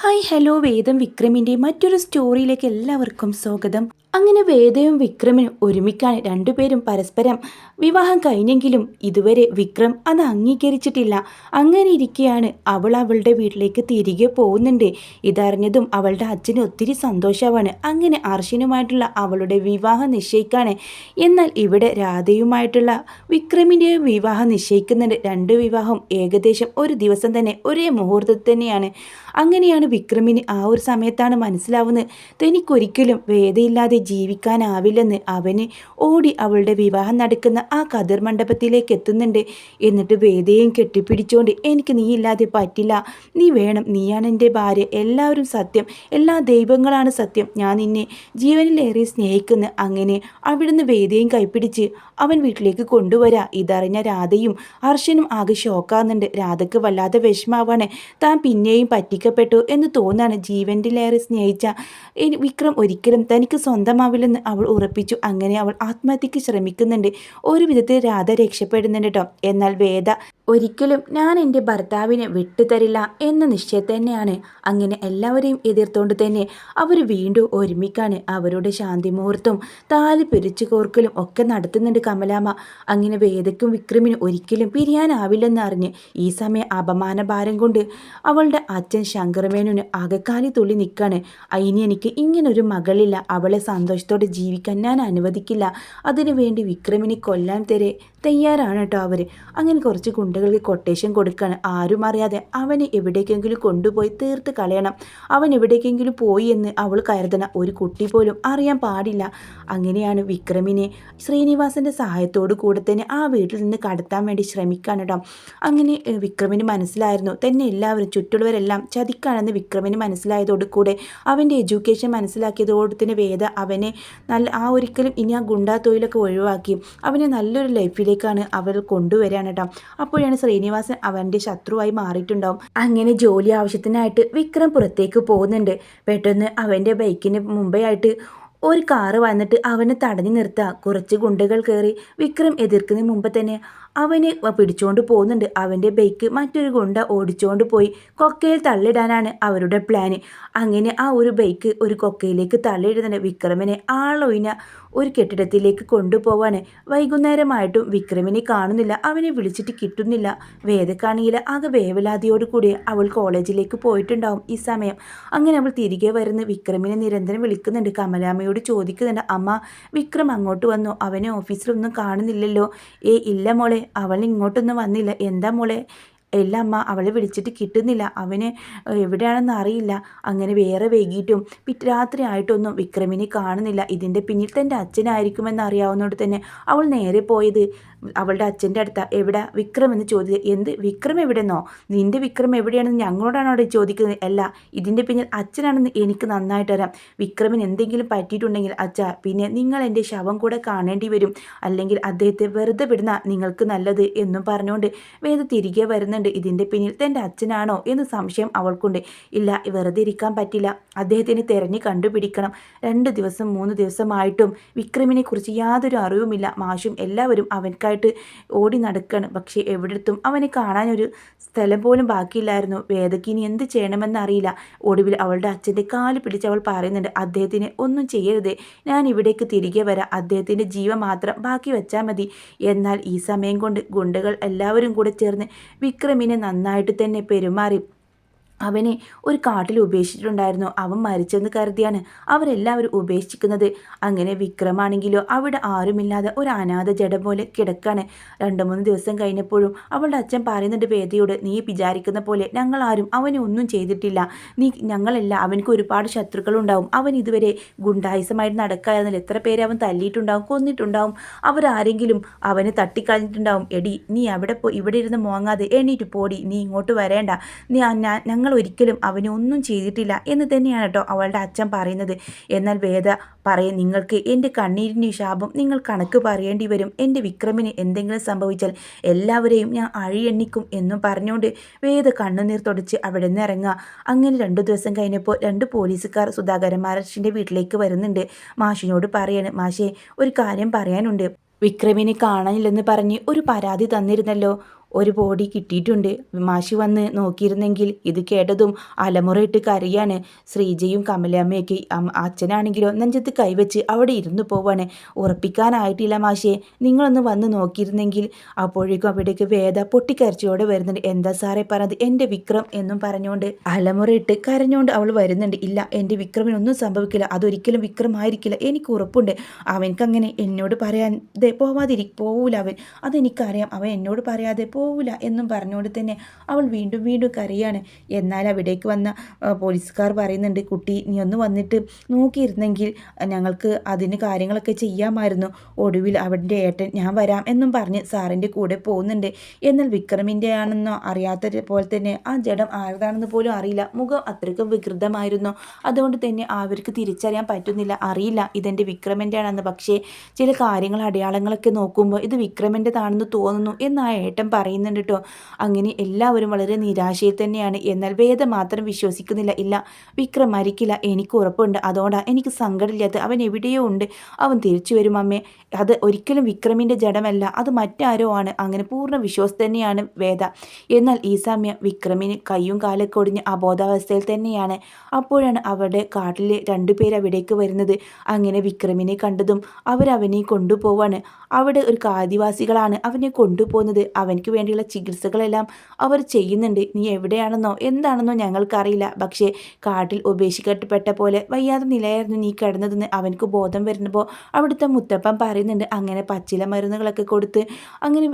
Hi hello വേദം വിക്രമിൻ്റെ മറ്റൊരു സ്റ്റോറിയിലേക്ക് എല്ലാവർക്കും സ്വാഗതം. അങ്ങനെ വേദയും വിക്രമിനും ഒരുമിക്കാൻ രണ്ടുപേരും പരസ്പരം വിവാഹം കഴിഞ്ഞെങ്കിലും ഇതുവരെ വിക്രം അത് അംഗീകരിച്ചിട്ടില്ല. അങ്ങനെ ഇരിക്കെയാണ് അവൾ അവളുടെ വീട്ടിലേക്ക് തിരികെ പോകുന്നുണ്ട്. ഇതറിഞ്ഞതും അവളുടെ അച്ഛന് ഒത്തിരി സന്തോഷമാണ്. അങ്ങനെ അർഷനുമായിട്ടുള്ള അവളുടെ വിവാഹം നിശ്ചയിക്കാണ്. എന്നാൽ ഇവിടെ രാധയുമായിട്ടുള്ള വിക്രമിൻ്റെ വിവാഹം നിശ്ചയിക്കുന്നുണ്ട്. രണ്ട് വിവാഹം ഏകദേശം ഒരു ദിവസം തന്നെ ഒരേ മുഹൂർത്തത്തിൽ തന്നെയാണ്. അങ്ങനെയാണ് വിക്രമിന് ആ ഒരു സമയത്താണ് മനസ്സിലാവുന്നത് തനിക്കൊരിക്കലും വേദയില്ലാതെ ജീവിക്കാനാവില്ലെന്ന്. അവന് ഓടി അവളുടെ വിവാഹം നടക്കുന്ന ആ കതിർ മണ്ഡപത്തിലേക്ക് എത്തുന്നുണ്ട്. എന്നിട്ട് വേദയും കെട്ടിപ്പിടിച്ചുകൊണ്ട് എനിക്ക് നീ ഇല്ലാതെ പറ്റില്ല, നീ വേണം, നീയാണ് എൻ്റെ ഭാര്യ, എല്ലാവരും സത്യം, എല്ലാ ദൈവങ്ങളാണ് സത്യം, ഞാൻ നിന്നെ ജീവനിലേറെ സ്നേഹിക്കുന്നു. അങ്ങനെ അവിടുന്ന് വേദയും കൈപ്പിടിച്ച് അവൻ വീട്ടിലേക്ക് കൊണ്ടുവരാ. ഇതറിഞ്ഞ രാധയും ഹർഷനും ആകെ ഷോക്കാകുന്നുണ്ട്. രാധയ്ക്ക് വല്ലാതെ വിഷമാവാണ്. താൻ പിന്നെയും പറ്റിക്കപ്പെട്ടു എന്ന് തോന്നാണ്. ജീവനിലേറെ സ്നേഹിച്ച വിക്രം ഒരിക്കലും തനിക്ക് സ്വന്തമാവില്ലെന്ന് അവൾ ഉറപ്പിച്ചു. അങ്ങനെ അവൾ ആത്മഹത്യക്ക് ശ്രമിക്കുന്നുണ്ട്. ഒരു വിധത്തിൽ രാധ രക്ഷപ്പെടുന്നുണ്ട് കേട്ടോ. എന്നാൽ വേദ ഒരിക്കലും ഞാൻ എൻ്റെ ഭർത്താവിനെ വിട്ടുതരില്ല എന്ന നിശ്ചയം തന്നെയാണ്. അങ്ങനെ എല്ലാവരെയും എതിർത്തുകൊണ്ട് തന്നെ അവർ വീണ്ടും ഒരുമിക്കാണ്. അവരുടെ ശാന്തി മുഹൂർത്തവും താലി പിരിച്ചു കോർക്കലും ഒക്കെ നടത്തുന്നുണ്ട് കമലാമ്മ. അങ്ങനെ വേദയ്ക്കും വിക്രമിനും ഒരിക്കലും പിരിയാനാവില്ലെന്ന് അറിഞ്ഞ് ഈ സമയം അപമാനഭാരം കൊണ്ട് അവളുടെ അച്ഛൻ ശങ്കരമേനോന് ആകെക്കാലി തുള്ളി നിൽക്കാണ്. ഇനി എനിക്ക് ഇങ്ങനൊരു മകളില്ല, അവളെ സന്തോഷത്തോടെ ജീവിക്കാൻ ഞാൻ അനുവദിക്കില്ല. അതിനുവേണ്ടി വിക്രമിനെ കൊല്ലാൻ തയ്യാറാണ് കേട്ടോ അവർ. അങ്ങനെ കുറച്ച് ഗുണ്ടകൾക്ക് കൊട്ടേഷൻ കൊടുക്കുകയാണ്. ആരും അറിയാതെ അവനെ എവിടേക്കെങ്കിലും കൊണ്ടുപോയി തീർത്ത് കളയണം. അവൻ എവിടേക്കെങ്കിലും പോയി എന്ന് അവൾ കരുതണം. ഒരു കുട്ടി പോലും അറിയാൻ പാടില്ല. അങ്ങനെയാണ് വിക്രമിനെ ശ്രീനിവാസൻ്റെ സഹായത്തോടു കൂടെ തന്നെ ആ വീട്ടിൽ നിന്ന് കടത്താൻ വേണ്ടി ശ്രമിക്കാൻ കേട്ടോ. അങ്ങനെ വിക്രമിന് മനസ്സിലായിരുന്നു തന്നെ എല്ലാവരും ചുറ്റുള്ളവരെല്ലാം ചതിക്കാണെന്ന്. വിക്രമിന് മനസ്സിലായതോടു കൂടെ അവൻ്റെ എഡ്യൂക്കേഷൻ മനസ്സിലാക്കിയതോടെ തന്നെ വേദ അവനെ ഒരിക്കലും ഇനി ആ ഗുണ്ടാ തൊഴിലൊക്കെ ഒഴിവാക്കി അവനെ നല്ലൊരു ലൈഫിലേക്കാണ് അവർ കൊണ്ടുവരാണ് കേട്ടോ. അപ്പോഴാണ് ശ്രീനിവാസൻ അവൻ്റെ ശത്രുവായി മാറിയിട്ടുണ്ടാവും. അങ്ങനെ ജോലി ആവശ്യത്തിനായിട്ട് വിക്രം പുറത്തേക്ക് പോകുന്നുണ്ട്. പെട്ടെന്ന് അവൻ്റെ ബൈക്കിന് മുമ്പേ ആയിട്ട് ഒരു കാറ് വന്നിട്ട് അവനെ തടഞ്ഞു നിർത്തുക. കുറച്ച് ഗുണ്ടകൾ കയറി വിക്രം എതിർക്കുന്നതിന് മുമ്പ് തന്നെ അവനെ പിടിച്ചുകൊണ്ട് പോകുന്നുണ്ട്. അവൻ്റെ ബൈക്ക് മറ്റൊരു ഗുണ്ട ഓടിച്ചുകൊണ്ട് പോയി കൊക്കയിൽ തള്ളിടാനാണ് അവരുടെ പ്ലാന്. അങ്ങനെ ആ ഒരു ബൈക്ക് ഒരു കൊക്കയിലേക്ക് തള്ളിയിടുന്നുണ്ട്. വിക്രമിനെ ആളൊഴിഞ്ഞ ഒരു കെട്ടിടത്തിലേക്ക് കൊണ്ടുപോവാണ്. വൈകുന്നേരമായിട്ടും വിക്രമിനെ കാണുന്നില്ല. അവനെ വിളിച്ചിട്ട് കിട്ടുന്നില്ല. വേദക്കാണെങ്കിൽ ആകെ വേവലാതിയോട് കൂടി അവൾ കോളേജിലേക്ക് പോയിട്ടുണ്ടാവും ഈ സമയം. അങ്ങനെ അവൾ തിരികെ വരുന്ന വിക്രമിനെ നിരന്തരം വിളിക്കുന്നുണ്ട്. കമലാമ്മയോട് ചോദിക്കുന്നുണ്ട്, അമ്മ വിക്രം അങ്ങോട്ട് വന്നു, അവനെ ഓഫീസിലൊന്നും കാണുന്നില്ലല്ലോ. ഇല്ല മോളെ, അവൾ ഇങ്ങോട്ടൊന്നും വന്നില്ല. എന്താ മോളെ? ഇല്ല അമ്മ, അവളെ വിളിച്ചിട്ട് കിട്ടുന്നില്ല, അവന് എവിടെയാണെന്ന് അറിയില്ല. അങ്ങനെ വേറെ വൈകിട്ടും രാത്രി ആയിട്ടൊന്നും വിക്രമിനെ കാണുന്നില്ല. ഇതിൻ്റെ പിന്നിൽ തൻ്റെ അച്ഛനായിരിക്കുമെന്ന് അറിയാവുന്നതോട് തന്നെ അവൾ നേരെ പോയത് അവളുടെ അച്ഛൻ്റെ അടുത്താ. എവിടെ വിക്രം എന്ന് ചോദിച്ചത്. എന്ത് വിക്രം എവിടെന്നോ? നിൻ്റെ വിക്രം എവിടെയാണെന്ന് ഞങ്ങളോടാണ് അവിടെ ചോദിക്കുന്നത്. അല്ല, ഇതിൻ്റെ പിന്നിൽ അച്ഛനാണെന്ന് എനിക്ക് നന്നായിട്ട് അറിയാം. വിക്രമിന് എന്തെങ്കിലും പറ്റിയിട്ടുണ്ടെങ്കിൽ അച്ഛാ, പിന്നെ നിങ്ങൾ എൻ്റെ ശവം കൂടെ കാണേണ്ടി വരും. അല്ലെങ്കിൽ അദ്ദേഹത്തെ വെറുതെ വിടുന്ന നിങ്ങൾക്ക് നല്ലത് എന്നും പറഞ്ഞുകൊണ്ട് വേദ തിരികെ വരുന്നുണ്ട്. ഇതിൻ്റെ പിന്നിൽ തൻ്റെ അച്ഛനാണോ എന്ന് സംശയം അവൾക്കുണ്ട്. ഇല്ല, വെറുതെ ഇരിക്കാൻ പറ്റില്ല, അദ്ദേഹത്തിന് തിരഞ്ഞു കണ്ടുപിടിക്കണം. 2 ദിവസം 3 ദിവസമായിട്ടും വിക്രമിനെ കുറിച്ച് യാതൊരു അറിവുമില്ല. മാഷും എല്ലാവരും അവൻക്കായിട്ട് ഓടി നടക്കുകയാണ്. പക്ഷേ എവിടെത്തും അവനെ കാണാനൊരു സ്ഥലം പോലും ബാക്കിയില്ലായിരുന്നു. വേദയ്ക്ക് ഇനി എന്ത് ചെയ്യണമെന്നറിയില്ല. ഒടുവിൽ അവളുടെ അച്ഛൻ്റെ കാല് പിടിച്ച് അവൾ പറയുന്നുണ്ട്, അദ്ദേഹത്തിന് ഒന്നും ചെയ്യരുത്, ഞാൻ ഇവിടേക്ക് തിരികെ വരാം, അദ്ദേഹത്തിൻ്റെ ജീവൻ മാത്രം ബാക്കി വെച്ചാൽ മതി. എന്നാൽ ഈ സമയം കൊണ്ട് ഗുണ്ടകൾ എല്ലാവരും കൂടെ ചേർന്ന് വിക്രമിനെ നന്നായിട്ട് തന്നെ പെരുമാറി അവനെ ഒരു കാട്ടിൽ ഉപേക്ഷിച്ചിട്ടുണ്ടായിരുന്നു. അവൻ മരിച്ചെന്ന് കരുതിയാണ് അവരെല്ലാവരും ഉപേക്ഷിക്കുന്നത്. അങ്ങനെ വിക്രമാണെങ്കിലോ അവിടെ ആരുമില്ലാതെ ഒരു അനാഥ ജഡ പോലെ കിടക്കാണ്. 2-3 ദിവസം കഴിഞ്ഞപ്പോഴും അവളുടെ അച്ഛൻ പറയുന്നുണ്ട് വേദയോട്, നീ വിചാരിക്കുന്ന പോലെ ഞങ്ങളാരും അവനെ ഒന്നും ചെയ്തിട്ടില്ല. ഞങ്ങളല്ല, അവനക്ക് ഒരുപാട് ശത്രുക്കളുണ്ടാവും. അവൻ ഇതുവരെ ഗുണ്ടായുസമായിട്ട് നടക്കായിരുന്നില്ല. എത്ര പേരെ അവൻ തല്ലിയിട്ടുണ്ടാവും, കൊന്നിട്ടുണ്ടാവും. അവരാരെങ്കിലും അവനെ തട്ടിക്കളഞ്ഞിട്ടുണ്ടാവും. എടി, നീ അവിടെ ഇവിടെ ഇരുന്ന് മോങ്ങാതെ എണീറ്റ് പോടി, നീ ഇങ്ങോട്ട് വരേണ്ട, ഞങ്ങൾ ഒരിക്കലും അവനെ ഒന്നും ചെയ്തിട്ടില്ല എന്ന് തന്നെയാണ് കേട്ടോ അവളുടെ അച്ഛൻ പറയുന്നത്. എന്നാൽ വേദ പറയും, നിങ്ങൾക്ക് എൻ്റെ കണ്ണീരിൻ്റെ ശാപം നിങ്ങൾ കണക്ക് പറയേണ്ടി വരും. എൻ്റെ വിക്രമിന് എന്തെങ്കിലും സംഭവിച്ചാൽ എല്ലാവരെയും ഞാൻ അഴിയെണ്ണിക്കും എന്നും പറഞ്ഞുകൊണ്ട് വേദ കണ്ണുനീർ തുടച്ച് അവിടെ നിന്ന് ഇറങ്ങുക. അങ്ങനെ 2 ദിവസം കഴിഞ്ഞപ്പോൾ 2 പോലീസുകാർ സുധാകരൻ മാഷിൻ്റെ വീട്ടിലേക്ക് വരുന്നുണ്ട്. മാഷിനോട് പറയാണ്, മാഷേ, ഒരു കാര്യം പറയാനുണ്ട്. വിക്രമിനെ കാണാനില്ലെന്ന് പറഞ്ഞ് ഒരു പരാതി തന്നിരുന്നല്ലോ, ഒരു ബോഡി കിട്ടിയിട്ടുണ്ട്. മാഷി വന്ന് നോക്കിയിരുന്നെങ്കിൽ. ഇത് കേട്ടതും അലമുറയിട്ട് കരയാണ് ശ്രീജയും കമലമ്മയൊക്കെ. അച്ഛനാണെങ്കിലോ നെഞ്ചത്ത് കൈവച്ച് അവിടെ ഇരുന്നു പോവാണ്. ഉറപ്പിക്കാനായിട്ടില്ല മാഷേ, നിങ്ങളൊന്ന് വന്ന് നോക്കിയിരുന്നെങ്കിൽ. അപ്പോഴേക്കും അവിടേക്ക് വേദ പൊട്ടിക്കരച്ചിയോടെ വരുന്നുണ്ട്. എന്താ സാറേ പറഞ്ഞത്? എൻ്റെ വിക്രം എന്നും പറഞ്ഞുകൊണ്ട് അലമുറയിട്ട് കരഞ്ഞുകൊണ്ട് അവൾ വരുന്നുണ്ട്. ഇല്ല, എൻ്റെ വിക്രമിനൊന്നും സംഭവിക്കില്ല. അതൊരിക്കലും വിക്രമായിരിക്കില്ല, എനിക്ക് ഉറപ്പുണ്ട്. അവൻക്കങ്ങനെ എന്നോട് പറയാതെ പോവൂല. അതെനിക്കറിയാം. അവൻ എന്നോട് പറയാതെ പോവില്ല എന്നും പറഞ്ഞുകൊണ്ട് തന്നെ അവൾ വീണ്ടും വീണ്ടും കരയാണ്. എന്നാൽ അവിടേക്ക് വന്ന പോലീസുകാർ പറയുന്നുണ്ട്, കുട്ടി നീ ഒന്ന് വന്നിട്ട് നോക്കിയിരുന്നെങ്കിൽ ഞങ്ങൾക്ക് അതിന് കാര്യങ്ങളൊക്കെ ചെയ്യാമായിരുന്നു. ഒടുവിൽ അവൻ്റെ ഏട്ടൻ ഞാൻ വരാം എന്നും പറഞ്ഞ് സാറിൻ്റെ കൂടെ പോകുന്നുണ്ട്. എന്നാൽ വിക്രമിൻ്റെ ആണെന്നോ അറിയാത്ത പോലെ തന്നെ ആ ജഡം ആരതാണെന്ന് പോലും അറിയില്ല. മുഖം അത്രയ്ക്കും വികൃതമായിരുന്നു. അതുകൊണ്ട് തന്നെ അവർക്ക് തിരിച്ചറിയാൻ പറ്റുന്നില്ല. അറിയില്ല ഇതെൻ്റെ വിക്രമിൻ്റെ ആണെന്ന്. പക്ഷേ ചില കാര്യങ്ങൾ അടയാളങ്ങളൊക്കെ നോക്കുമ്പോൾ ഇത് വിക്രമിൻ്റെതാണെന്ന് തോന്നുന്നു എന്ന് ആ ഏട്ടൻ പറയുന്നുണ്ട് കേട്ടോ. അങ്ങനെ എല്ലാവരും വളരെ നിരാശയിൽ തന്നെയാണ്. എന്നാൽ വേദ മാത്രം വിശ്വസിക്കുന്നില്ല. ഇല്ല, വിക്രം മരിക്കില്ല, എനിക്ക് ഉറപ്പുണ്ട്. അതുകൊണ്ടാണ് എനിക്ക് സങ്കടമില്ലാത്ത. അവൻ എവിടെയോ ഉണ്ട്, അവൻ തിരിച്ചു വരും അമ്മേ. അത് ഒരിക്കലും വിക്രമിൻ്റെ ജഡമല്ല, അത് മറ്റാരോ ആണ്. അങ്ങനെ പൂർണ്ണ വിശ്വാസം തന്നെയാണ് വേദ. എന്നാൽ ഈ സമയം വിക്രമിന് കയ്യും കാലൊക്കെ ഒടിഞ്ഞ് അബോധാവസ്ഥയിൽ തന്നെയാണ്. അപ്പോഴാണ് അവിടെ കാട്ടിൽ രണ്ടുപേർ അവിടേക്ക് വരുന്നത്. അങ്ങനെ വിക്രമിനെ കണ്ടതും അവരവനെ കൊണ്ടുപോവാണ്. അവിടെ ഒരു ആദിവാസികളാണ് അവനെ കൊണ്ടുപോകുന്നത്. അവനക്ക് വേണ്ടിയുള്ള ചികിത്സകളെല്ലാം അവർ ചെയ്യുന്നുണ്ട്. നീ എവിടെയാണെന്നോ എന്താണെന്നോ ഞങ്ങൾക്കറിയില്ല, പക്ഷേ കാട്ടിൽ ഉപേക്ഷിക്കപ്പെട്ട പോലെ വയ്യാതെ നിലയായിരുന്നു നീ കിടന്നതെന്ന് അവനക്ക് ബോധം വരുമ്പോൾ അവിടുത്തെ മുത്തപ്പൻ പറയുന്നുണ്ട്. അങ്ങനെ പച്ചില മരുന്നുകളൊക്കെ കൊടുത്ത് അങ്ങനെ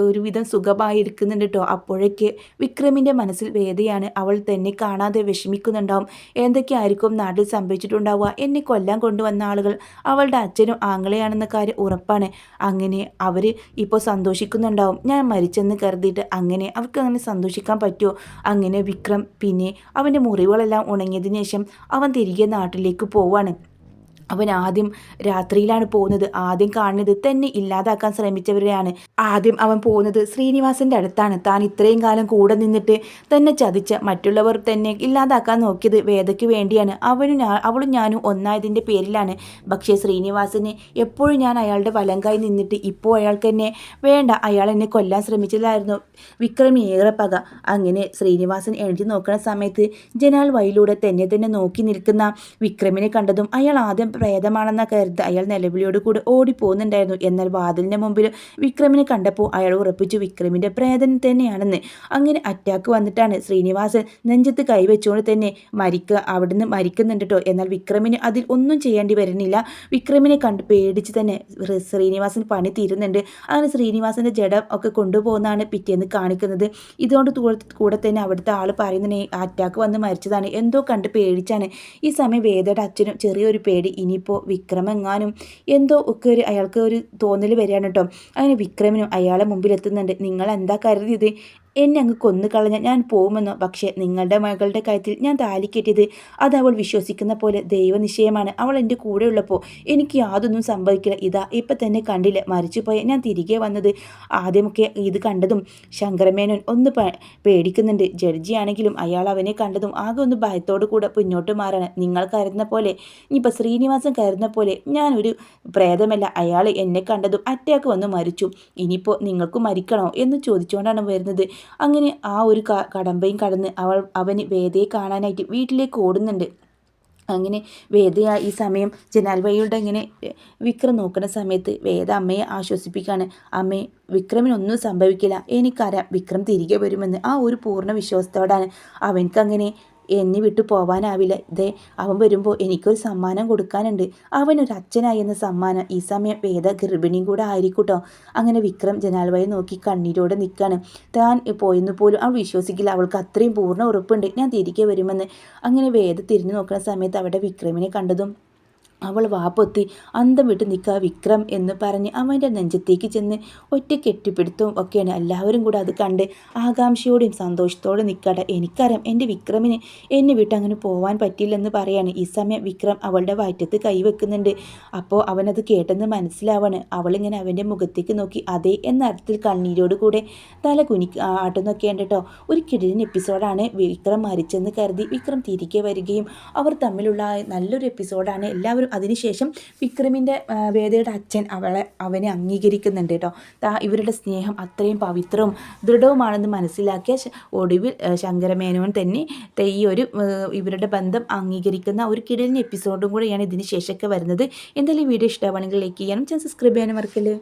ഒരുവിധം സുഖമായി എടുക്കുന്നുണ്ട് കേട്ടോ. അപ്പോഴേക്ക് വിക്രമിൻ്റെ മനസ്സിൽ വേദയാണ്. അവൾ തന്നെ കാണാതെ വിഷമിക്കുന്നുണ്ടാവും. എന്തൊക്കെയായിരിക്കും നാട്ടിൽ സംഭവിച്ചിട്ടുണ്ടാവുക? എന്നെ കൊല്ലാൻ കൊണ്ടുവന്ന ആളുകൾ അവളുടെ അച്ഛനും ആങ്ങളെയാണെന്ന കാര്യം ഉറപ്പാണ്. അങ്ങനെ അവർ ഇപ്പോൾ സന്തോഷിക്കുന്നുണ്ടാവും ഞാൻ മരിച്ചെന്ന് കരുതിയിട്ട്. അങ്ങനെ അവർക്ക് അങ്ങനെ സന്തോഷിക്കാൻ പറ്റുമോ? അങ്ങനെ വിക്രം പിന്നെ അവൻ്റെ മുറിവുകളെല്ലാം ഉണങ്ങിയതിന് ശേഷം അവൻ തിരികെ നാട്ടിലേക്ക് പോവാണ്. അവൻ ആദ്യം രാത്രിയിലാണ് പോകുന്നത്. ആദ്യം കാണുന്നത് തന്നെ ഇല്ലാതാക്കാൻ ശ്രമിച്ചവരെയാണ്. ആദ്യം അവൻ പോകുന്നത് ശ്രീനിവാസൻ്റെ അടുത്താണ്. താൻ ഇത്രയും കാലം കൂടെ നിന്നിട്ട് തന്നെ ചതിച്ച മറ്റുള്ളവർ തന്നെ ഇല്ലാതാക്കാൻ നോക്കിയത് വേദയ്ക്ക് വേണ്ടിയാണ്. അവളും ഞാനും ഒന്നായതിൻ്റെ പേരിലാണ്. പക്ഷേ ശ്രീനിവാസന് എപ്പോഴും ഞാൻ അയാളുടെ വലങ്കായി നിന്നിട്ട് ഇപ്പോൾ അയാൾക്ക് എന്നെ വേണ്ട. അയാൾ എന്നെ കൊല്ലാൻ ശ്രമിച്ചതായിരുന്നു വിക്രമിന് ഏറെ പക. അങ്ങനെ ശ്രീനിവാസൻ എഴുതി നോക്കുന്ന സമയത്ത് ജനാൽ വഴിയിലൂടെ തന്നെ നോക്കി നിൽക്കുന്ന വിക്രമിനെ കണ്ടതും അയാൾ ആദ്യം പ്രേതമാണെന്ന കരുതി അയാൾ നിലവിളിയോട് കൂടി ഓടിപ്പോകുന്നുണ്ടായിരുന്നു. എന്നാൽ വാതിലിൻ്റെ മുമ്പിൽ വിക്രമിനെ കണ്ടപ്പോൾ അയാൾ ഉറപ്പിച്ചു വിക്രമിൻ്റെ പ്രേതൻ തന്നെയാണെന്ന്. അങ്ങനെ അറ്റാക്ക് വന്നിട്ടാണ് ശ്രീനിവാസൻ നെഞ്ചത്ത് കൈവച്ചുകൊണ്ട് തന്നെ അവിടുന്ന് മരിക്കുന്നുണ്ട് കേട്ടോ. എന്നാൽ വിക്രമിന് അതിൽ ഒന്നും ചെയ്യേണ്ടി വരുന്നില്ല. വിക്രമിനെ കണ്ട് പേടിച്ച് തന്നെ ശ്രീനിവാസൻ പണി തീരുന്നുണ്ട്. അങ്ങനെ ശ്രീനിവാസൻ്റെ ജഡം ഒക്കെ കൊണ്ടുപോകുന്നതാണ് പിറ്റേന്ന് കാണിക്കുന്നത്. ഇതുകൊണ്ട് കൂടെ തന്നെ അവിടുത്തെ ആൾ പറയുന്നത് അറ്റാക്ക് വന്ന് മരിച്ചതാണ്, എന്തോ കണ്ട് പേടിച്ചാണ്. ഈ സമയം വേദയുടെ അച്ഛനും ചെറിയൊരു പേടി, ഇനിയിപ്പോൾ വിക്രമെങ്ങാനും എന്തോ ഒക്കെ അയാൾക്ക് ഒരു തോന്നൽ വരികയാണ് കേട്ടോ. അങ്ങനെ വിക്രമിനും അയാളെ മുമ്പിലെത്തുന്നുണ്ട്. നിങ്ങൾ എന്താ കരുതിയത്? എന്നെ അങ്ങ് കൊന്നു കളഞ്ഞാൽ ഞാൻ പോകുമെന്നോ? പക്ഷേ നിങ്ങളുടെ മകളുടെ കാര്യത്തിൽ ഞാൻ താലി കെട്ടിയത് അത് അവൾ വിശ്വസിക്കുന്ന പോലെ ദൈവനിശ്ചയമാണ്. അവൾ എൻ്റെ കൂടെ ഉള്ളപ്പോൾ എനിക്ക് യാതൊന്നും സംഭവിക്കില്ല. ഇതാ ഇപ്പം തന്നെ കണ്ടില്ല, മരിച്ചുപോയ ഞാൻ തിരികെ വന്നത്. ആദ്യമൊക്കെ ഇത് കണ്ടതും ശങ്കരമേനോൻ ഒന്ന് പേടിക്കുന്നുണ്ട്. ജഡ്ജിയാണെങ്കിലും അയാൾ അവനെ കണ്ടതും ആകെ ഒന്ന് ഭയത്തോടു കൂടെ മുന്നോട്ട് മാറാണ്. നിങ്ങൾ കരുതുന്ന പോലെ, ഇനിയിപ്പോൾ ശ്രീനിവാസൻ കരുതുന്ന പോലെ ഞാനൊരു പ്രേതമല്ല. അയാൾ എന്നെ കണ്ടതും അറ്റാക്ക് വന്ന് മരിച്ചു. ഇനിയിപ്പോൾ നിങ്ങൾക്ക് മരിക്കണോ എന്ന് ചോദിച്ചുകൊണ്ടാണ് വരുന്നത്. അങ്ങനെ ആ ഒരു കടമ്പയും കടന്ന് അവന് വേദയെ കാണാനായിട്ട് വീട്ടിലേക്ക് ഓടുന്നുണ്ട്. അങ്ങനെ വേദ ഈ സമയം ജനാൽ വഴിയുടെ ഇങ്ങനെ വിക്രം നോക്കുന്ന സമയത്ത് വേദ അമ്മയെ ആശ്വസിപ്പിക്കുകയാണ്. അമ്മേ, വിക്രമിനൊന്നും സംഭവിക്കില്ല, എനിക്കറിയാം വിക്രം തിരികെ വരുമെന്ന്. ആ ഒരു പൂർണ്ണ വിശ്വാസത്തോടാണ്. അവൻക്കങ്ങനെ എന്നെ വിട്ടു പോവാനാവില്ല. ഇതേ അവൻ വരുമ്പോൾ എനിക്കൊരു സമ്മാനം കൊടുക്കാനുണ്ട്. അവനൊരു അച്ഛനായി എന്ന സമ്മാനം. ഈ സമയം വേദ ഗർഭിണിയും കൂടെ ആയിരിക്കൂട്ടോ. അങ്ങനെ വിക്രം ജനാൽ വഴി നോക്കി കണ്ണീരോടെ നിൽക്കുകയാണ്. താൻ പോയെന്ന് പോലും അവൾ വിശ്വസിക്കില്ല. അവൾക്ക് അത്രയും പൂർണ്ണ ഉറപ്പുണ്ട് ഞാൻ തിരികെ വരുമെന്ന്. അങ്ങനെ വേദ തിരിഞ്ഞു നോക്കുന്ന സമയത്ത് അവിടെ വിക്രമിനെ കണ്ടതും അവൾ വാപ്പൊത്തി അന്തം വിട്ട് നിൽക്കുക. വിക്രം എന്ന് പറഞ്ഞ് അവൻ്റെ നെഞ്ചത്തേക്ക് ചെന്ന് ഒറ്റ കെട്ടിപ്പിടുത്തവും ഒക്കെയാണ്. എല്ലാവരും കൂടെ അത് കണ്ട് ആകാംക്ഷയോടെയും സന്തോഷത്തോടെ നിൽക്കട്ടെ. എനിക്കറിയാം എൻ്റെ വിക്രമിന് എന്നെ വിട്ട് അങ്ങനെ പോവാൻ പറ്റില്ലെന്ന് പറയാണ്. ഈ സമയം വിക്രം അവളുടെ വയറ്റത്ത് കൈവെക്കുന്നുണ്ട്. അപ്പോൾ അവനത് കേട്ടെന്ന് മനസ്സിലാവാണ്. അവളിങ്ങനെ അവൻ്റെ മുഖത്തേക്ക് നോക്കി അതെ എന്ന അർത്ഥത്തിൽ കണ്ണീരോട് കൂടെ തല ആട്ടുന്നൊക്കെയുണ്ട് കേട്ടോ. ഒരു കിടിലൻ എപ്പിസോഡാണ്. വിക്രം മരിച്ചെന്ന് കരുതി വിക്രം തിരികെ വരികയും അവർ തമ്മിലുള്ള നല്ലൊരു എപ്പിസോഡാണ്. എല്ലാവരും എന്തായാലും അതിനുശേഷം വിക്രമിൻ്റെ വേദയുടെ അച്ഛൻ അവനെ അംഗീകരിക്കുന്നുണ്ട് കേട്ടോ. ഇവരുടെ സ്നേഹം അത്രയും പവിത്രവും ദൃഢവുമാണെന്ന് മനസ്സിലാക്കിയ ഒടുവിൽ ശങ്കരമേനോൻ തന്നെ ഈ ഒരു ഇവരുടെ ബന്ധം അംഗീകരിക്കുന്ന ഒരു കിടലിന് എപ്പിസോഡും കൂടെയാണ് ഇതിന് ശേഷമൊക്കെ വരുന്നത്. എന്തായാലും ഈ വീഡിയോ ഇഷ്ടമാണെങ്കിൽ ലൈക്ക് ചെയ്യാനും സബ്സ്ക്രൈബ് ചെയ്യാനും മറക്കല്ലേ.